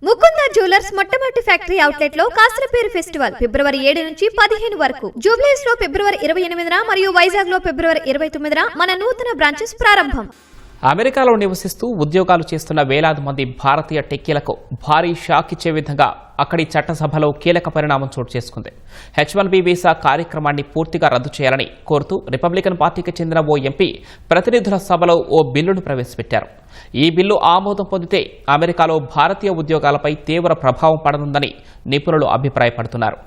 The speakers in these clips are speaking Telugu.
ముకుంద జ్యువెలర్స్ మొట్టమొదటి ఫ్యాక్టరీ అవుట్లెట్ లో కాసరపేరు ఫెస్టివల్ ఫిబ్రవరి 7 నుంచి 15 వరకు, జూబ్లీస్ లో ఫిబ్రవరి 28న మరియు వైజాగ్ లో ఫిబ్రవరి 29న మన నూతన బ్రాంచెస్ ప్రారంభం. అమెరికాలో నివసిస్తూ ఉద్యోగాలు చేస్తున్న వేలాది మంది భారతీయ టెక్కీలకు భారీ షాక్ ఇచ్చే విధంగా అక్కడి చట్టసభలో కీలక పరిణామం చోటు చేసుకుంది. H1B వీసా కార్యక్రమాన్ని పూర్తిగా రద్దు చేయాలని కోరుతూ రిపబ్లికన్ పార్టీకి చెందిన ఓ ఎంపీ ప్రతినిధుల సభలో ఓ బిల్లును ప్రవేశపెట్టారు. ఈ బిల్లు ఆమోదం పొందితే అమెరికాలో భారతీయ ఉద్యోగాలపై తీవ్ర ప్రభావం పడనుందని నిపుణులు అభిప్రాయపడుతున్నారు.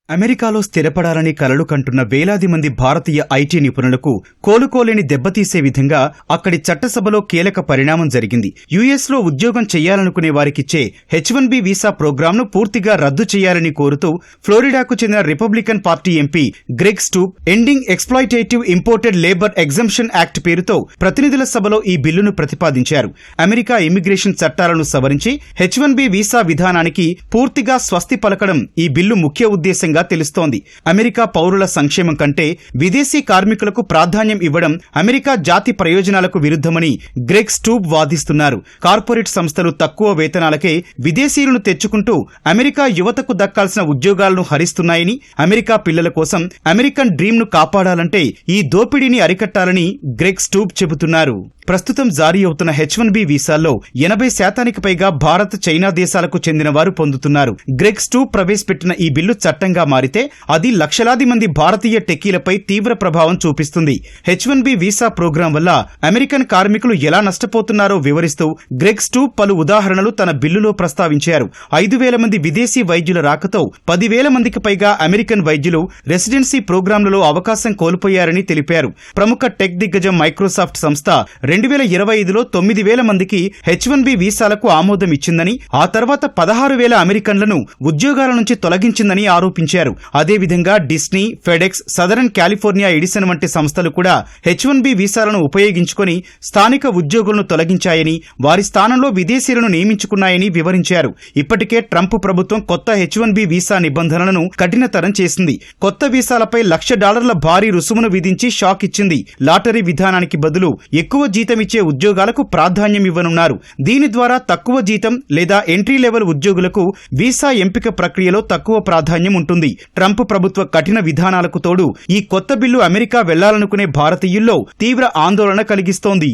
అమెరికాలో స్థిరపడాలని కలలు కంటున్న వేలాది మంది భారతీయ ఐటీ నిపుణులకు కోలుకోలేని దెబ్బతీసే విధంగా అక్కడి చట్టసభలో కీలక పరిణామం జరిగింది. యుఎస్లో ఉద్యోగం చేయాలనుకునే వారికిచ్చే H1B వీసా ప్రోగ్రాంను పూర్తిగా రద్దు చేయాలని కోరుతూ ఫ్లోరిడాకు చెందిన republican party MP Greg Steube ending exploitative imported labour exemption act పేరుతో ప్రతినిధుల సభలో ఈ బిల్లును ప్రతిపాదించారు. అమెరికా ఇమిగ్రేషన్ చట్టాలను సవరించి H1B వీసా విధానానికి పూర్తిగా స్వస్తి పలకడం ఈ బిల్లు ముఖ్య ఉద్దేశంగా తెలుస్తోంది. అమెరికా పౌరుల సంక్షేమం కంటే విదేశీ కార్మికులకు ప్రాధాన్యం ఇవ్వడం అమెరికా జాతి ప్రయోజనాలకు విరుద్ధమని గ్రెగ్ స్టూప్ వాదిస్తున్నారు. కార్పొరేట్ సంస్థలు తక్కువ వేతనాలకే విదేశీయులను తెచ్చుకుంటూ అమెరికా యువతకు దక్కాల్సిన ఉద్యోగాలను హరిస్తున్నాయని, అమెరికా పిల్లల కోసం అమెరికన్ డ్రీమ్ ను కాపాడాలంటే ఈ దోపిడీని అరికట్టాలని గ్రెగ్ స్టూప్ చెబుతున్నారు. ప్రస్తుతం జారీ అవుతున్న H1B వీసాల్లో 80% పైగా భారత్, చైనా దేశాలకు చెందిన వారు పొందుతున్నారు. గ్రెగ్ స్టూప్ ప్రవేశపెట్టిన ఈ బిల్లు చట్టంగా మారితే అది లక్షలాది మంది భారతీయ టెక్కీలపై తీవ్ర ప్రభావం చూపిస్తుంది. H1B వీసా ప్రోగ్రాం వల్ల అమెరికన్ కార్మికులు ఎలా నష్టపోతున్నారో వివరిస్తూ గ్రెగ్ స్టూప్ పలు ఉదాహరణలు తన బిల్లులో ప్రస్తావించారు. 5,000 మంది విదేశీ వైద్యుల రాకతో 10,000 మందికి పైగా అమెరికన్ వైద్యులు రెసిడెన్సీ ప్రోగ్రాంలలో అవకాశం కోల్పోయారని తెలిపారు. ప్రముఖ టెక్ దిగ్గజం మైక్రోసాఫ్ట్ సంస్థ 2025లో 9,000 మందికి H1B వీసాలకు ఆమోదం ఇచ్చిందని, ఆ తర్వాత 16,000 అమెరికన్లను ఉద్యోగాల నుంచి తొలగించిందని ఆరోపించారు. అదేవిధంగా Disney, FedEx, southern California Edison వంటి సంస్థలు కూడా H1B వీసాలను ఉపయోగించుకొని స్థానిక ఉద్యోగులను తొలగించాయని, వారి స్థానంలో విదేశీయులను నియమించుకున్నాయని వివరించారు. ఇప్పటికే ట్రంప్ ప్రభుత్వం కొత్త H1B వీసా నిబంధనలను కఠినతరం చేసింది. కొత్త వీసాలపై $1,00,000 భారీ రుసుమును విధించి షాక్ ఇచ్చింది. లాటరీ విధానానికి బదులు ఎక్కువ జీతం ఇచ్చే ఉద్యోగాలకు ప్రాధాన్యం ఇవ్వనున్నారు. దీని ద్వారా తక్కువ జీతం లేదా ఎంట్రీ లెవెల్ ఉద్యోగులకు వీసా ఎంపిక ప్రక్రియలో తక్కువ ప్రాధాన్యం ఉంటుంది. ట్రంప్ ప్రభుత్వ కఠిన విధానాలకు తోడు ఈ కొత్త బిల్లు అమెరికా వెళ్లాలనుకునే భారతీయుల్లో తీవ్ర ఆందోళన కలిగిస్తోంది.